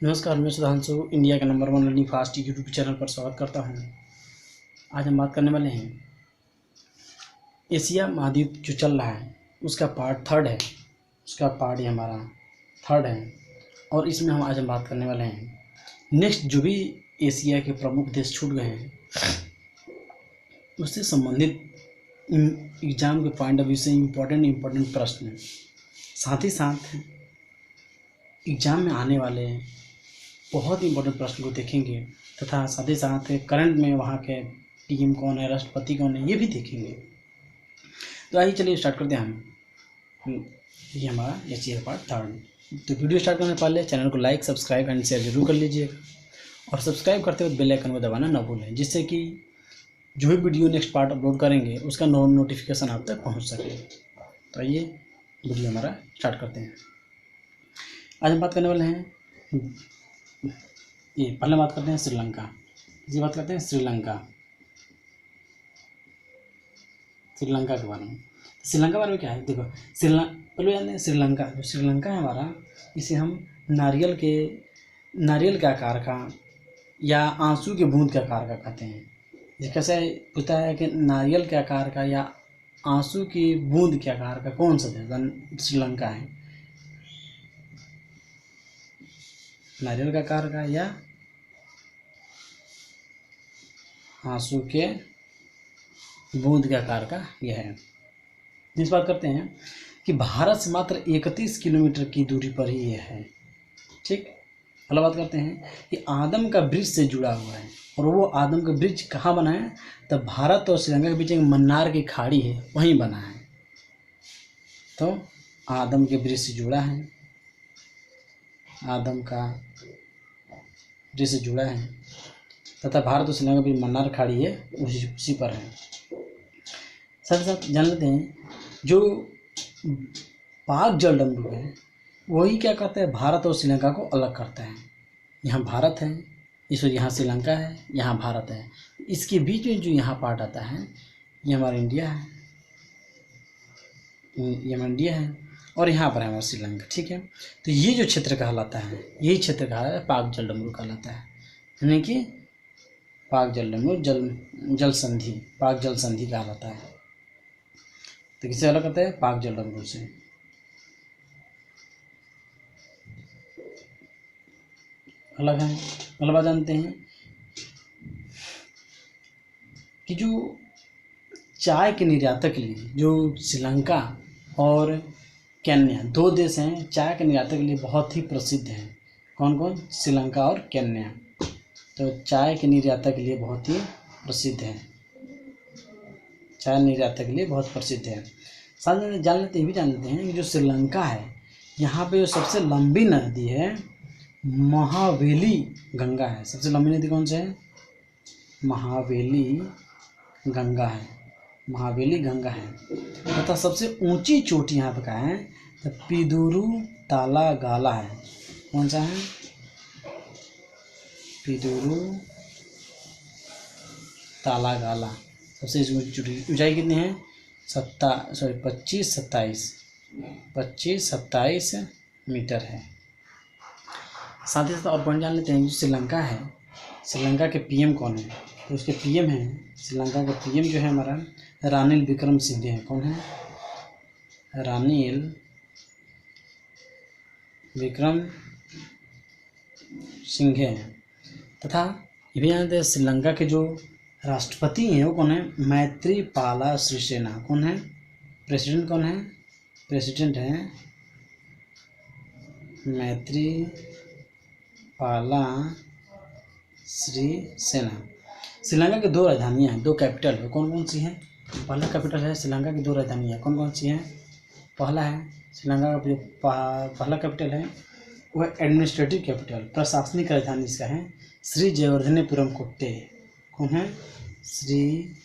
नमस्कार, मैं सुधांशु इंडिया के number 1 learning fast YouTube channel पर स्वागत करता हूं। आज हम बात करने वाले हैं एशिया महाद्वीप जो चल रहा है उसका पार्ट थर्ड है। उसका पार्ट ये हमारा थर्ड है और इसमें आज हम बात करने वाले हैं नेक्स्ट जो भी एशिया के प्रमुख देश छूट गए हैं उससे संबंधित एग्ज़ाम के पॉइंट ऑफ व्यू से इम्पोर्टेंट प्रश्न, साथ ही साथ एग्ज़ाम में आने वाले बहुत इंपॉर्टेंट प्रश्न को देखेंगे तथा साथ ही साथ करंट में वहाँ के पीएम कौन है, राष्ट्रपति कौन है, ये भी देखेंगे। तो आइए चलिए स्टार्ट करते हैं हम। ये हमारा एशिया पार्ट थर्ड। तो वीडियो स्टार्ट करने से पहले चैनल को लाइक, सब्सक्राइब एंड शेयर जरूर कर लीजिएगा और सब्सक्राइब करते वक्त बेल आइकन को दबाना ना भूलें, जिससे कि जो भी वीडियो नेक्स्ट पार्ट अपलोड करेंगे उसका नोटिफिकेशन आप तक पहुँच सके। तो आइए वीडियो हमारा स्टार्ट करते हैं। आज हम बात करने वाले हैं पहले बात करते हैं श्रीलंका। ये बात करते हैं श्रीलंका के बारे में। श्रीलंका के बारे में क्या है, देखो पहले जानते हैं श्रीलंका। जो श्रीलंका है हमारा, इसे हम नारियल के आकार का या आंसू के बूंद के आकार का कहते हैं। ये कैसे पूछता है कि नारियल के आकार का या आंसू की बूंद के आकार का कौन सा देश श्रीलंका है? नारियल के आकार का या आंसू के बूंद के आकार का यह है। इस बात करते हैं कि भारत से मात्र 31 किलोमीटर की दूरी पर ही यह है। ठीक, अगला बात करते हैं कि आदम का ब्रिज से जुड़ा हुआ है और वो आदम का ब्रिज कहाँ बना है? तो भारत और श्रीलंका के बीच एक मन्नार की खाड़ी है, वहीं बना है। तो आदम के ब्रिज से जुड़ा है, आदम का ब्रिज से जुड़ा है तथा भारत और श्रीलंका भी मन्नार खाड़ी है, उसी पर है। साथ ही साथ जान लेते हैं जो पाक जल डमरू है वही क्या करता है, भारत और श्रीलंका को अलग करता है। यहाँ भारत है, यहाँ श्रीलंका है, यहाँ भारत है, इसके बीच में जो यहाँ पार्ट आता है ये हमारा इंडिया है, ये हमारा इंडिया है और यहाँ पर है हमारा श्रीलंका। ठीक है, तो ये जो क्षेत्र कहलाता है, यही क्षेत्र कहलाता है पाक जल डमरू कहलाता है, यानी कि पाक जल डमरू पाक जल संधि कहलाता है। तो किससे अलग करता है? पाक जल डमरू से। अलग है। अलग बात जानते हैं कि जो चाय के निर्यातक के लिए जो श्रीलंका और केन्या दो देश हैं, चाय के निर्यातक के लिए बहुत ही प्रसिद्ध हैं। कौन कौन? श्रीलंका और केन्या। तो चाय के निर्यातक के लिए बहुत ही प्रसिद्ध है, चाय निर्यातक के लिए बहुत प्रसिद्ध है। साथ में जान लेते हैं कि जो श्रीलंका है यहाँ पे जो सबसे लंबी नदी है महावेली गंगा है। सबसे लंबी नदी कौन सी है? महावेली गंगा है, महावेली गंगा है। तथा सबसे ऊंची चोटी यहाँ पे क्या है? तो पिदुरु तालागाला है। कौन सा है? पिदुरु तालागाला। सबसे ऊंचाई कितनी है? 25-27 मीटर है। साथ ही साथ और पॉइंट जान लेते हैं, जो श्रीलंका है, श्रीलंका के पीएम कौन है? तो उसके पीएम हैं, श्रीलंका का पीएम जो है हमारा रानिल विक्रमसिंघे है। कौन है? रानिल विक्रमसिंघे हैं। तथा ये भी जानते हैं श्रीलंका के जो राष्ट्रपति हैं वो कौन है? मैत्रीपाला सिरिसेना। कौन है? प्रेसिडेंट कौन है? प्रेसिडेंट है मैत्रीपाला सिरिसेना। श्रीलंका की 2 राजधानियाँ हैं, 2 कैपिटल है। कौन कौन सी हैं? पहला कैपिटल है श्रीलंका की 2 राजधानियाँ कौन कौन सी हैं? पहला है श्रीलंका का जो पहला कैपिटल है वो है एडमिनिस्ट्रेटिव कैपिटल, प्रशासनिक राजधानी इसका है श्री जयवर्धनेपुरम कोट्टे। कौन है? श्री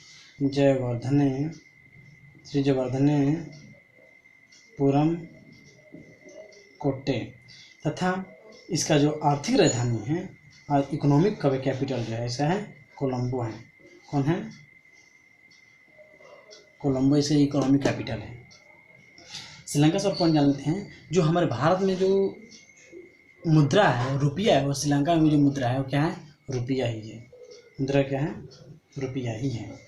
जयवर्धनेपुरम कोट्टे। तथा इसका जो आर्थिक राजधानी है और इकोनॉमिक कैपिटल जो है इसका है कोलंबो है। कौन है? कोलंबो इसका इकोनॉमिक कैपिटल है। श्रीलंका से और पॉइंट जान लेते हैं, जो हमारे भारत में जो मुद्रा है, रुपया है, वो श्रीलंका में जो मुद्रा है वो क्या है, रुपया ही है। मुद्रा क्या है, रुपया ही है।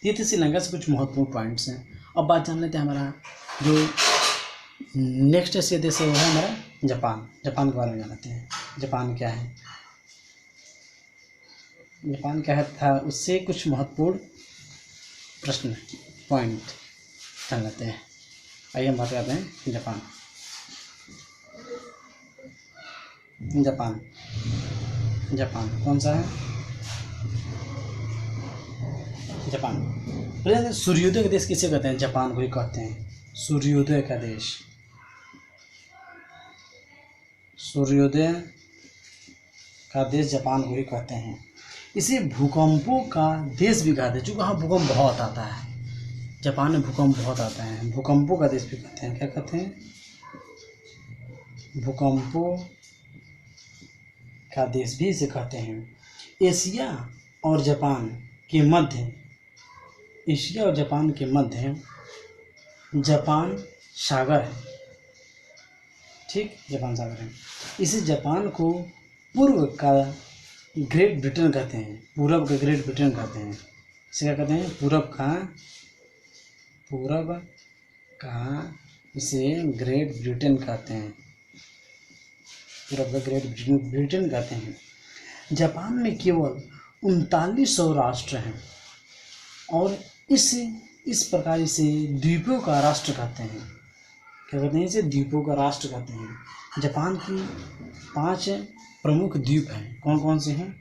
ये थे श्रीलंका से कुछ महत्वपूर्ण पॉइंट्स हैं। अब बात जान लेते हैं हमारा जो नेक्स्ट एशिया देश है वो है हमारा जापान। जापान के बारे में जानते हैं। जापान क्या है, जापान क्या है था उससे कुछ महत्वपूर्ण प्रश्न पॉइंट जान लेते हैं। आइए हम बात करते हैं जापान। जापान जापान कौन सा है, जापान सूर्योदय का देश किसे कहते हैं, जापान को ही कहते हैं सूर्योदय का देश। सूर्योदय का देश जापान को ही कहते हैं। इसे भूकंपों का देश भी कहते हैं, क्योंकि वहाँ भूकंप बहुत आता है। जापान में भूकंप बहुत आता है, भूकंपों का देश भी कहते हैं। क्या कहते हैं, भूकंपों का देश भी इसे कहते हैं। एशिया और जापान के मध्य, एशिया और जापान के मध्य जापान सागर है, ठीक, जापान सागर है। इसे जापान को पूर्व का ग्रेट ब्रिटेन कहते हैं, पूरब का ग्रेट ब्रिटेन कहते हैं। इसे क्या कहते हैं, पूरब का इसे ग्रेट ब्रिटेन कहते हैं, पूरब का ग्रेट ब्रिटेन कहते हैं। जापान में केवल 3900 राष्ट्र हैं और इस प्रकार इसे द्वीपों का राष्ट्र कहते हैं। क्या कहते हैं, इसे द्वीपों का राष्ट्र कहते हैं। जापान की 5 प्रमुख द्वीप हैं, कौन कौन से हैं,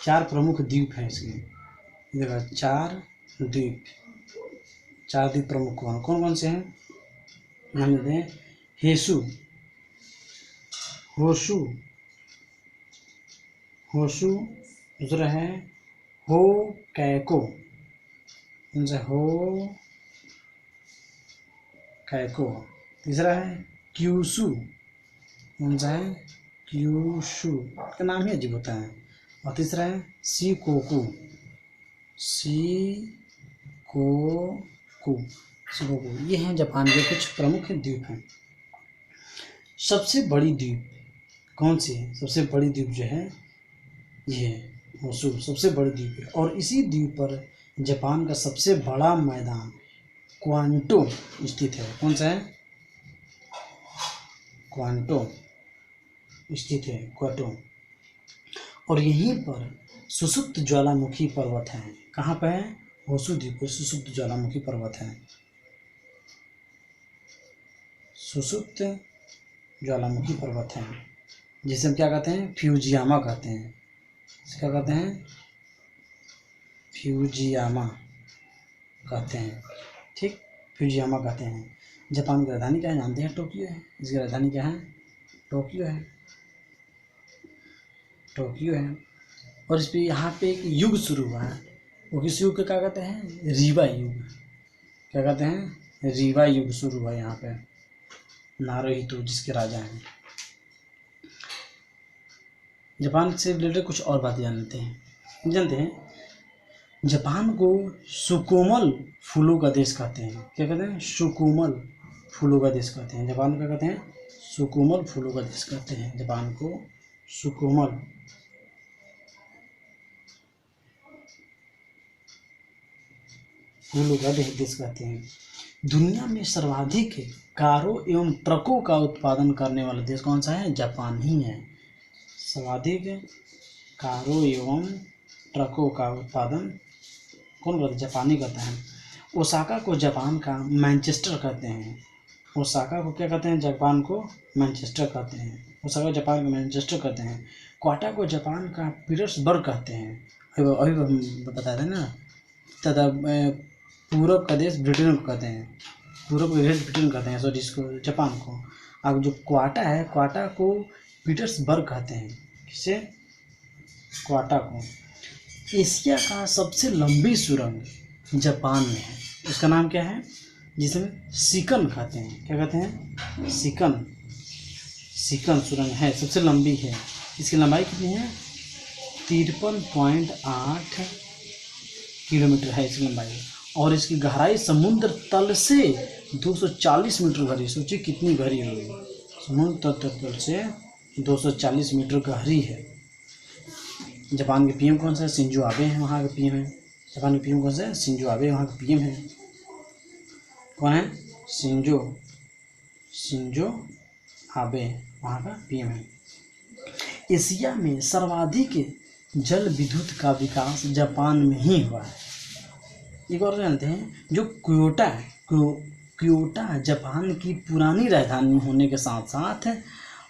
4 प्रमुख द्वीप हैं इसके। देखो 4 द्वीप प्रमुख कौन कौन से हैं, नाम लेते हैं। होशु, दूसरा है होकैको, तीसरा है क्यूशु, कौन सा है, क्यूशु का नाम ही अजीब होता है, और तीसरा है शिकोकु। ये हैं जापान के कुछ प्रमुख द्वीप हैं। सबसे बड़ी द्वीप कौन सी है, सबसे बड़ी द्वीप जो है ये होशु सबसे बड़ी द्वीप है। और इसी द्वीप पर जापान का सबसे बड़ा मैदान क्वांटो स्थित है। कौन सा है, क्वांटो स्थित है, क्वांटो। और यहीं पर सुसुप्त ज्वालामुखी पर्वत है। कहाँ पर है, होशु द्वीप पर सुसुप्त ज्वालामुखी पर्वत है, सुसुप्त ज्वालामुखी पर्वत है, जिसे हम क्या कहते हैं, फ्यूजियामा कहते हैं। क्या कहते हैं, फ्यूजियामा कहते हैं, ठीक, फ्यूजियामा कहते हैं। जापान की राजधानी क्या है, जानते हैं, टोक्यो है। इसकी राजधानी क्या है, टोक्यो है। और इस पर यहाँ पे एक युग शुरू हुआ है, वो किस युग का क्या कहते हैं, रीवा युग। क्या कहते हैं, रीवा युग शुरू हुआ यहाँ पे, नारुहितो जिसके राजा हैं। जापान से रिलेटेड कुछ और बातें जानते हैं। जापान को सुकोमल फूलों का देश कहते हैं। क्या कहते हैं, सुकोमल फूलों का देश कहते हैं। जापान को क्या कहते हैं, सुकोमल फूलों का देश कहते हैं। जापान को सुकोमल फूलों का देश कहते हैं। दुनिया में सर्वाधिक कारों एवं ट्रकों का उत्पादन करने वाला देश कौन सा है, जापान ही है। सर्वाधिक कारों एवं ट्रकों का उत्पादन कौन करता है, जापानी करता है। ओसाका को जापान का मैनचेस्टर कहते हैं। ओसाका को क्या कहते हैं, जापान को मैनचेस्टर कहते हैं। ओसाका जापान का मैनचेस्टर कहते हैं। क्वाटा को जापान का पीटर्सबर्ग कहते हैं। अभी हम बता रहे हैं ना। तथा पूरब का देश ब्रिटेन को कहते हैं, पूरब का देश ब्रिटेन कहते हैं, सॉरी इसको जापान को। अब जो क्वाटा है, क्वाटा को पीटर्सबर्ग कहते हैं। किसे, क्वाटा को। एशिया का सबसे लंबी सुरंग जापान में है, उसका नाम क्या है, जिसमें सिकन कहते हैं। क्या कहते हैं, सिकन सुरंग है, सबसे लंबी है। इसकी लंबाई कितनी है, 53.8 किलोमीटर है इसकी लंबाई। और इसकी गहराई समुद्र तल से 240 मीटर गहरी। सोचिए कितनी गहरी होगी, समुद्र तल से 240 मीटर गहरी है। जापान के पीएम कौन सा है? शिंजो आबे हैं, वहाँ के पीएम है। जापान के पीएम कौन सा है? शिंजो आबे, वहाँ के पीएम है। कौन है? शिंजो आबे वहाँ का पीएम है। एशिया में सर्वाधिक जल विद्युत का विकास जापान में ही हुआ है। एक और जानते हैं, जो क्योटो जापान की पुरानी राजधानी होने के साथ साथ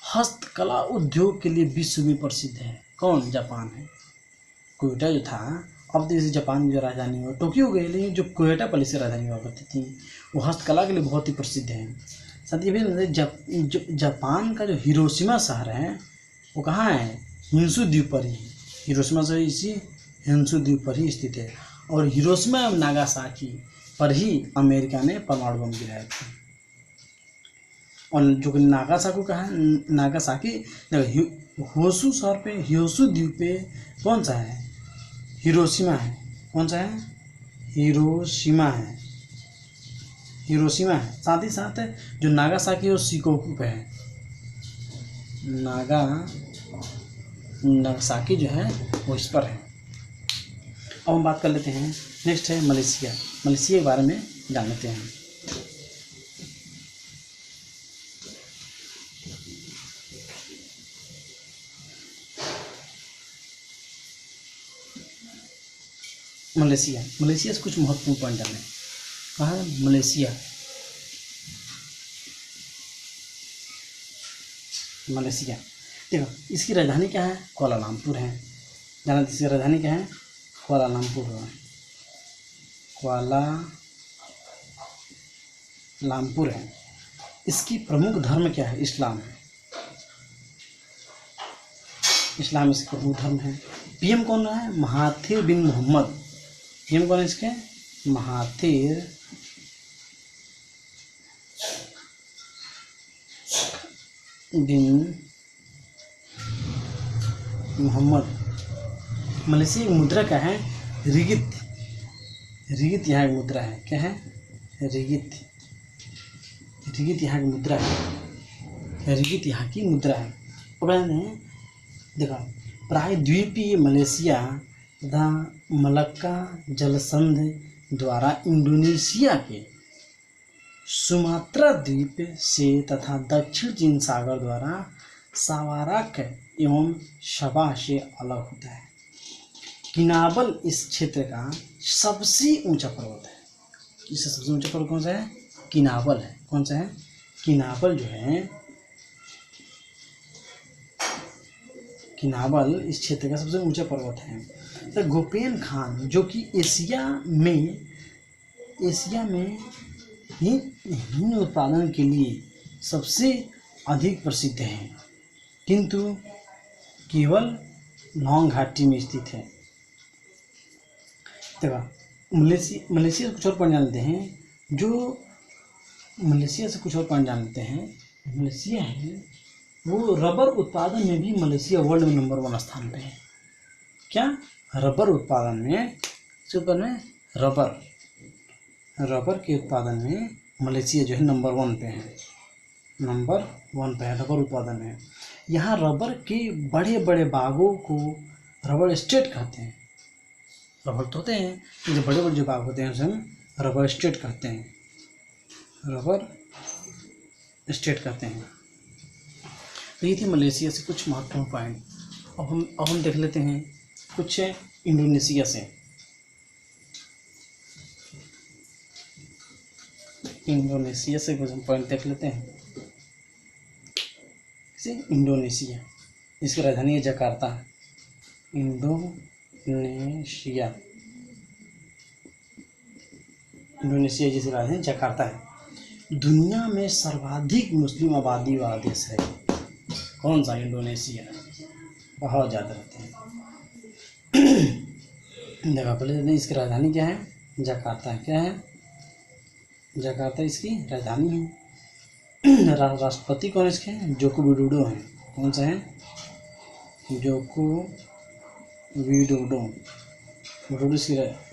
हस्तकला उद्योग के लिए विश्व में प्रसिद्ध है। कौन? जापान है। क्योटो जो था, अब तो जैसे जापान की जो राजधानी हुआ टोक्यो गई, लेकिन जो क्योटो पहले से राजधानी हुआ करती थी वो हस्तकला के लिए बहुत ही प्रसिद्ध है। साथ ही जापान का जो हिरोशिमा शहर है वो कहाँ है? हिंसू द्वीप पर ही। हिरोशिमा शहर इसी हिंसू द्वीप पर ही स्थित है। और हिरोशिमा एवं नागासाकी पर ही अमेरिका ने परमाणु बम गिराया था। और जो कि नागासाकी कहाँ है? नागासाकी होशू शहर पे, होशू द्वीप पे कौन सा है? हिरोशिमा है। कौन सा है? हिरोशिमा है। हिरोशिमा है। साथ ही साथ जो नागासाकी और शिकोकू पे है। नागासाकी जो है वो इस पर है। अब हम बात कर लेते हैं, नेक्स्ट है मलेशिया। मलेशिया के बारे में जान लेते हैं। मलेशिया से कुछ महत्वपूर्ण पॉइंट जाने। कहाँ है मलेशिया? देखो, इसकी राजधानी क्या है? कुआलालंपुर है। जाना, इसकी राजधानी क्या है? कुआलालंपुर है। कुआलालंपुर है। इसकी प्रमुख धर्म क्या है? इस्लाम है। इस्लाम इसका प्रमुख धर्म है। पीएम कौन रहा है? महाथिर बिन मोहम्मद। पीएम कौन है इसके? महाथिर बिन मोहम्मद। मलेशिया की मुद्रा क्या है? रिगित। रिगित यहाँ की मुद्रा है। क्या है? रिगित। रिगित यहाँ की मुद्रा है। रिगित यहाँ की मुद्रा है। और देखो, प्रायद्वीपीय मलेशिया तथा मलक्का जलसंधि द्वारा इंडोनेशिया के सुमात्रा द्वीप से तथा दक्षिण चीन सागर द्वारा सावाराक एवं शबा से अलग होता है। किनाबल इस क्षेत्र का सबसे ऊंचा पर्वत है। इससे सबसे ऊंचा पर्वत कौन सा है? किनाबल है। कौन सा है? किनाबल जो है, किनाबल इस क्षेत्र का सबसे ऊंचा पर्वत है। तो गोपेन खान जो कि एशिया में हिंग उत्पादन के लिए सबसे अधिक प्रसिद्ध है, किंतु केवल लॉन्ग घाटी में स्थित है। देखो, मलेशिया से कुछ और पॉइंट जानते हैं। जो मलेशिया से कुछ और पॉइंट जानते हैं, मलेशिया है वो रबर उत्पादन में भी मलेशिया वर्ल्ड में नंबर 1 स्थान पे है। क्या? रबर उत्पादन में, ऊपर में रबर के उत्पादन में मलेशिया जो है नंबर 1 पे है। नंबर 1 पे है रबर उत्पादन में। यहाँ रबर के बड़े बड़े बागों को रबर एस्टेट कहते हैं। रबर तो होते हैं, जो बड़े बड़े जो बाग होते हैं उसे हम रबर एस्टेट कहते हैं। रबर एस्टेट कहते हैं। तो ये थी मलेशिया से कुछ महत्वपूर्ण पॉइंट। अब हम देख लेते हैं कुछ इंडोनेशिया से। इंडोनेशिया से कुछ पॉइंट देख लेते हैं। इंडोनेशिया, इसकी राजधानी है जकार्ता। इंडोनेशिया जिसकी राजधानी जकार्ता है। दुनिया में सर्वाधिक मुस्लिम आबादी वाला देश है। कौन सा? इंडोनेशिया। बहुत ज़्यादा रहते हैं। देखा पहले इसकी राजधानी क्या है? जकार्ता है। क्या है? जकार्ता इसकी राजधानी है। राष्ट्रपति कौन इसके? जोको विडोडो है। कौन सा है? Joko Widodo.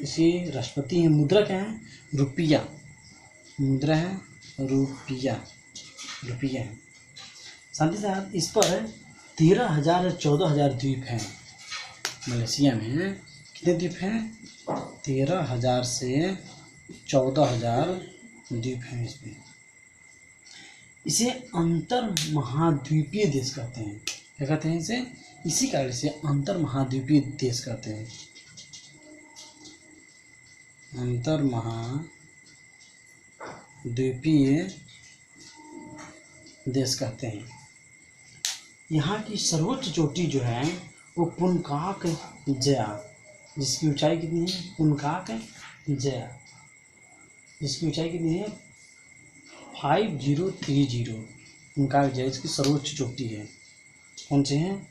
इसी राष्ट्रपति है। मुद्रा क्या है? रुपया। मुद्रा है रुपया है। साथ ही साथ इस पर 13,000 14,000 द्वीप हैं मलेशिया में। कितने द्वीप हैं? 13,000 से 14,000 द्वीप हैं इसमें। इसे अंतर महाद्वीपीय देश कहते हैं। क्या कहते हैं इसे? इसी कारण से अंतर महाद्वीपीय देश कहते हैं। अंतर महाद्वीपीय देश कहते हैं। यहाँ की सर्वोच्च चोटी जो है वो पुनकाक जया, जिसकी ऊंचाई कितनी है? पुनकाक जया, जिसकी ऊंचाई कितनी है? 5030। पुनकाक जया इसकी सर्वोच्च चोटी है। कौन से हैं?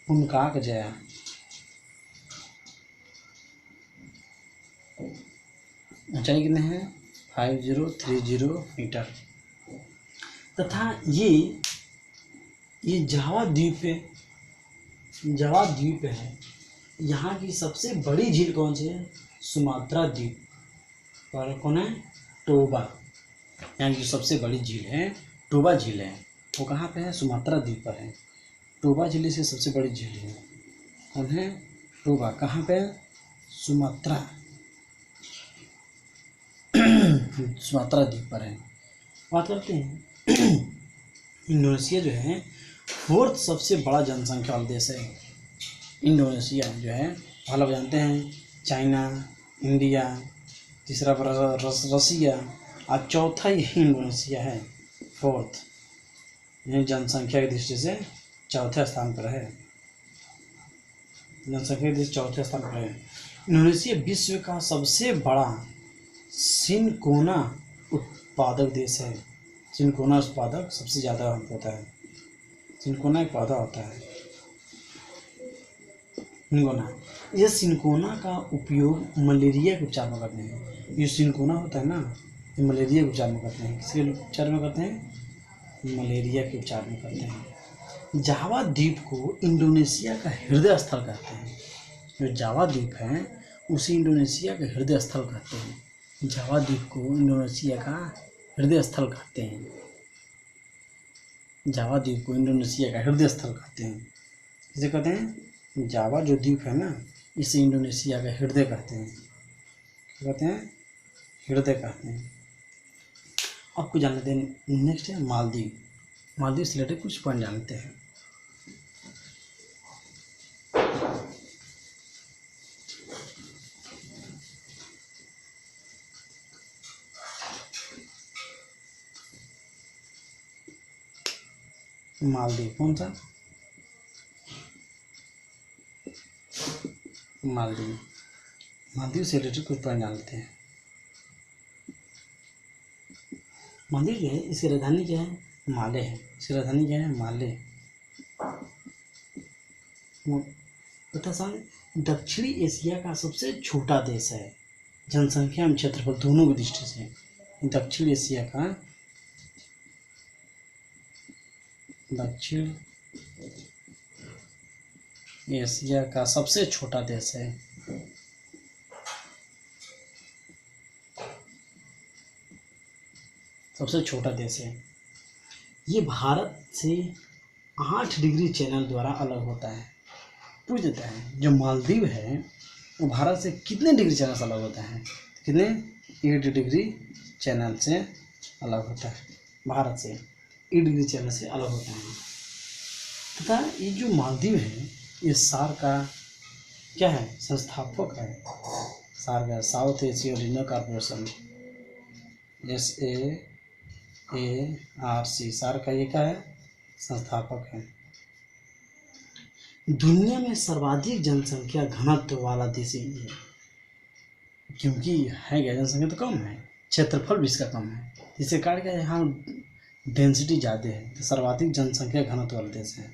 पुनकाक जया। ऊंचाई कितने हैं? 5030 मीटर। तथा ये जावा द्वीप है। यहाँ की सबसे बड़ी झील कौन सी है? सुमात्रा द्वीप। और कौन है? टोबा। यहाँ की जो सबसे बड़ी झील है टोबा झील है, वो कहाँ पे है? सुमात्रा द्वीप पर है। टोबा झील से सबसे बड़ी झील है। कौन है? टोबा। कहाँ पे? सुमात्रा द्वीप पर है। बात करते हैं इंडोनेशिया जो है 4th सबसे बड़ा जनसंख्या वाला देश है। इंडोनेशिया जो है, पहला जानते हैं चाइना, इंडिया, तीसरा रसिया और चौथा यही इंडोनेशिया है। 4th यह जनसंख्या की दृष्टि से चौथे स्थान पर है। जनसंख्या की दृष्टि चौथे स्थान पर है। इंडोनेशिया विश्व का सबसे बड़ा सिनकोना उत्पादक देश है। सिनकोना उत्पादक सबसे ज़्यादा होता है। सिनकोना एक पौधा होता है। सिनकोना, ये सिनकोना का उपयोग मलेरिया के उपचार में करते हैं। ये सिनकोना होता है ना, ये मलेरिया के उपचार में करते हैं। किसके उपचार में करते हैं? मलेरिया के उपचार में करते हैं। जावा द्वीप को इंडोनेशिया का हृदय स्थल कहते हैं। जो जावा द्वीप है उसे इंडोनेशिया का हृदय स्थल कहते हैं। जावा द्वीप को इंडोनेशिया का हृदय स्थल कहते हैं। जावा द्वीप को इंडोनेशिया का हृदय स्थल कहते हैं। इसे कहते हैं जावा जो द्वीप है ना, इसे इंडोनेशिया का हृदय कहते हैं। क्या कहते हैं? हृदय कहते हैं। आपको जान लेते हैं। नेक्स्ट है मालदीव। मालदीव से रिलेटेड कुछ पॉइंट जानते हैं। मालदीव कौन सा? मालदीव से रिलेटेड कुछ पॉइंट जान लेते हैं। मालदीव जो है, इसकी राजधानी क्या है? माले है। इसकी राजधानी क्या है? माले। तथा दक्षिणी एशिया का सबसे छोटा देश है, जनसंख्या में क्षेत्रफल दोनों की दृष्टि से। दक्षिण एशिया का सबसे छोटा देश है। सबसे छोटा देश है। ये भारत से 8 डिग्री चैनल द्वारा अलग होता है। पूछ देता है जो मालदीव है वो भारत से कितने डिग्री चैनल से अलग होता है? कितने? 8 डिग्री चैनल से अलग होता है। भारत से 8 डिग्री चैनल से अलग होता है। तथा ये जो मालदीव है ये सार्क का क्या है? संस्थापक है। सार्क है, south Asia regional corporation, SAARC। SAARC का ये क्या है? संस्थापक है। दुनिया में सर्वाधिक जनसंख्या घनत्व वाला देश ही है, क्योंकि है क्या? जनसंख्या तो कम है, क्षेत्रफल भी इसका कम है। इसके कारण क्या, यहाँ डेंसिटी ज़्यादा है, तो सर्वाधिक जनसंख्या घनत्व वाला देश है।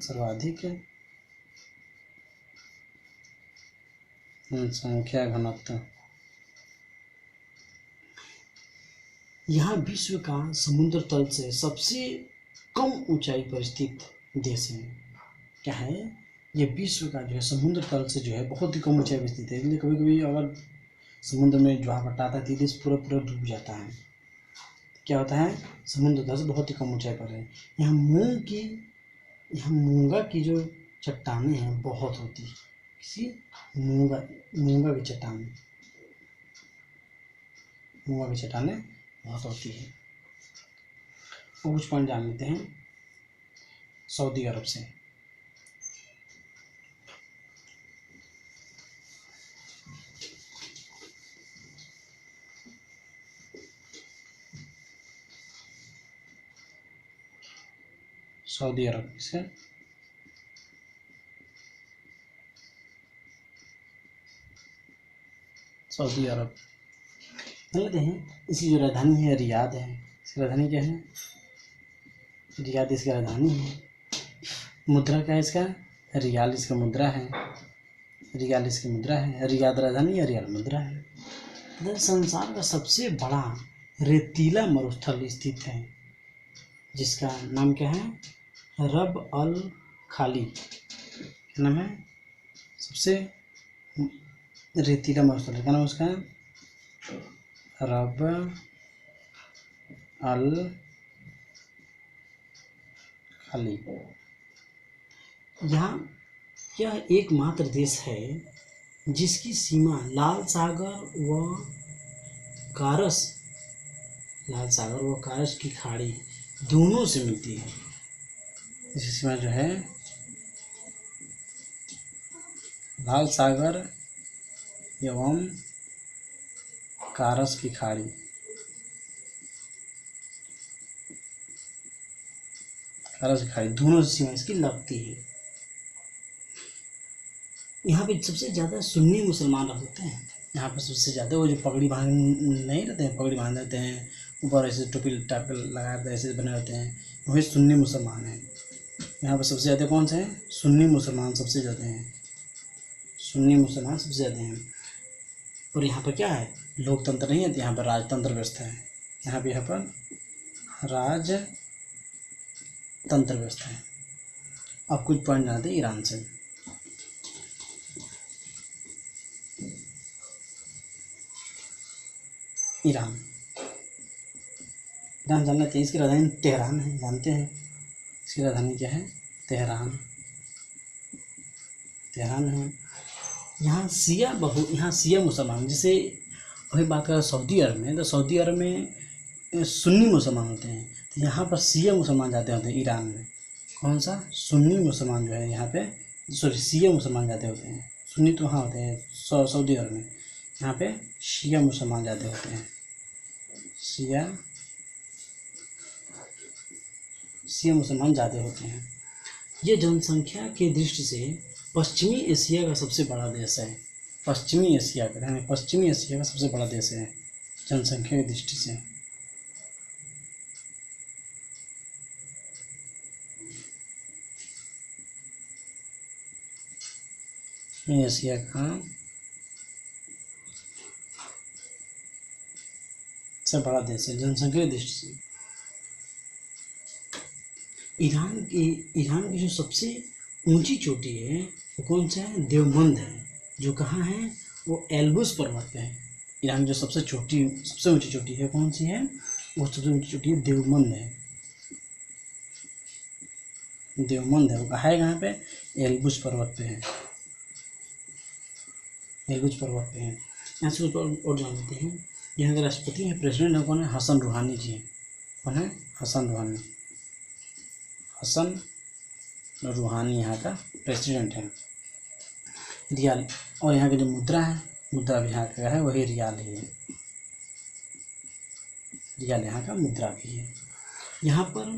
सर्वाधिक जनसंख्या घनत्व। यहाँ विश्व का समुद्र तल से सबसे कम ऊंचाई पर स्थित देश है। क्या है? ये विश्व का जो है समुद्र तल से जो है बहुत ही कम ऊंचाई पर स्थित है, इसलिए कभी कभी अगर समुद्र में ज्वार भाटा आता है तो देश पूरा डूब जाता है। क्या होता है, समुद्र तल से बहुत ही कम ऊंचाई पर है। यहाँ मूंगा की जो चट्टानें हैं बहुत होती है, किसी मूंगा की चट्टानें बहुत होती है। और कुछ पॉइंट जान लेते हैं सऊदी अरब से। सऊदी अरब से सऊदी अरब लेते हैं। इसकी जो राजधानी है रियाद है। इसकी राजधानी क्या है, रियाद इसकी राजधानी है। मुद्रा क्या है इसका, रियाल इसका मुद्रा है। रियाल इसकी मुद्रा है। रियाद राजधानी है, रियाल मुद्रा है। संसार का सबसे बड़ा रेतीला मरुस्थल स्थित है जिसका नाम क्या है, रब अल खाली। क्या नाम है, सबसे रेतीला मरुस्थल क्या नाम उसका, रब अल खाली। यहाँ यह एकमात्र देश है जिसकी सीमा लाल सागर व कारस की खाड़ी दोनों से मिलती है। इसकी सीमा जो है लाल सागर एवं कारस की खाड़ी, दोनों से सीमा इसकी लगती है। यहाँ पे सबसे ज़्यादा सुन्नी मुसलमान रहते हैं। यहाँ पर सबसे ज़्यादा वो जो पगड़ी बांध नहीं रहते हैं, पगड़ी बांध देते हैं, ऊपर ऐसे टोपी टाइप लगा देते हैं, ऐसे बने होते हैं, वही सुन्नी मुसलमान हैं। यहाँ पर सबसे ज़्यादा कौन से हैं, सुन्नी मुसलमान सबसे ज़्यादा हैं। सुन्नी मुसलमान सबसे ज़्यादा हैं। और यहाँ पर क्या है, लोकतंत्र नहीं है, यहाँ पर राजतंत्र व्यवस्था है। यहाँ पर राजतंत्र व्यवस्था है। अब कुछ पॉइंट जानते हैं ईरान से। ईरान जान लेते हैं। इसकी राजधानी तेहरान है, जानते हैं इसकी राजधानी क्या है, तेहरान है। यहाँ शिया मुसलमान, जैसे अभी बात करें सऊदी अरब में, तो सऊदी अरब में सुन्नी मुसलमान होते हैं, तो यहाँ पर शिया मुसलमान जाते होते हैं। ईरान में कौन सा, सुन्नी मुसलमान जो है यहाँ पे, शिया मुसलमान जाते होते हैं। सुन्नी तो वहाँ होते हैं सऊदी अरब में, यहाँ पे शिया मुसलमान जाते होते हैं। शिया मुसलमान ज़्यादा होते हैं। ये जनसंख्या की दृष्टि से पश्चिमी एशिया का सबसे बड़ा देश है। पश्चिमी एशिया का सबसे बड़ा देश है जनसंख्या की दृष्टि से। एशिया का सबसे बड़ा देश है जनसंख्या की दृष्टि से। ईरान की जो सबसे ऊंची चोटी है वो कौन सा है, देवबंद है, जो कहाँ है, वो एल्बुस पर्वत पे है। ईरान की जो सबसे ऊंची चोटी है कौन सी है, वो सबसे ऊंची चोटी है देवबंद है। वो कहाँ पे, एल्बुस पर्वत पे है। यहाँ से और जान लेते हैं। यहाँ के राष्ट्रपति हैं, प्रेसिडेंट है कौन है, हसन रूहानी जी हैं। कौन है, हसन रूहानी यहाँ का प्रेसिडेंट है। रियाल, और यहाँ की जो मुद्रा भी यहाँ का है, वही रियाल ही है। रियाल यहाँ का मुद्रा भी है। यहाँ पर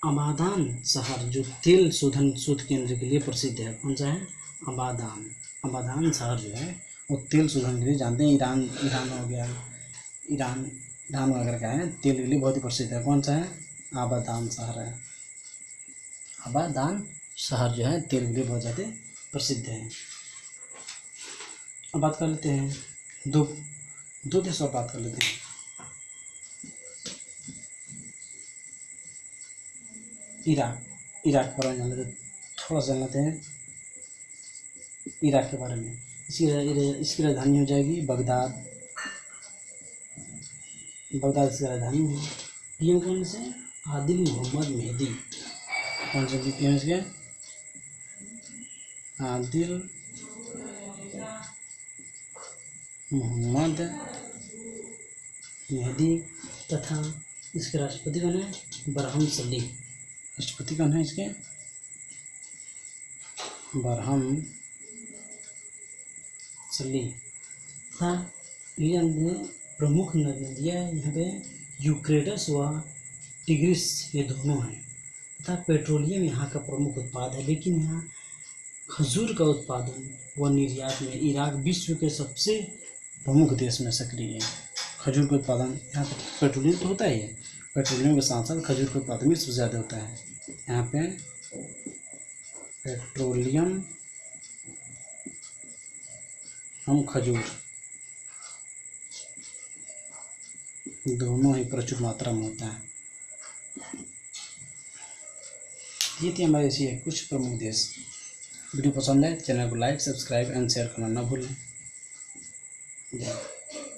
अबादान शहर जो तेल शोध केंद्र के लिए प्रसिद्ध है, कौन सा है, अबादान शहर जो है वो तेल शोधन के लिए जानते हैं। ईरान हो गया, ईरान वगैरह का है, तेल के लिए बहुत ही प्रसिद्ध है। कौन सा है, आबादान शहर है। आबादान शहर जो है तेल के लिए बहुत ज़्यादा प्रसिद्ध है। अब बात कर लेते हैं दो देशों पर बात कर लेते हैं। इराक के बारे में जान लेते हैं, थोड़ा सा जान लेते हैं इराक के बारे में। इसकी राजधानी हो जाएगी बगदाद। बगदाद की राजधानी है। पीएम कौन से? आदिल मोहम्मद मेहदी। कौन से पीएम के? आदिल मोहम्मद मेहदी। तथा इसके राष्ट्रपति कौन है? बरहम सली। राष्ट्रपति कौन है इसके? बरहम सली। हाँ, ये प्रमुख नदियाँ यहाँ पे यूफ्रेटिस व टिग्रिस, ये दोनों हैं। तथा पेट्रोलियम यहाँ का प्रमुख उत्पाद है, लेकिन यहाँ खजूर का उत्पादन व निर्यात में इराक विश्व के सबसे प्रमुख देश में सक्रिय है। खजूर का उत्पादन यहाँ पे, पेट्रोलियम तो होता ही है, पेट्रोलियम के साथ साथ खजूर का उत्पादन भी सबसे ज़्यादा होता है यहाँ पे। पेट्रोलियम हम खजूर दोनों ही प्रचुर मात्रा में होता है। ये थी हमारे ऐसी कुछ प्रमुख देश। वीडियो पसंद है चैनल को लाइक, सब्सक्राइब एंड शेयर करना ना भूलें। जय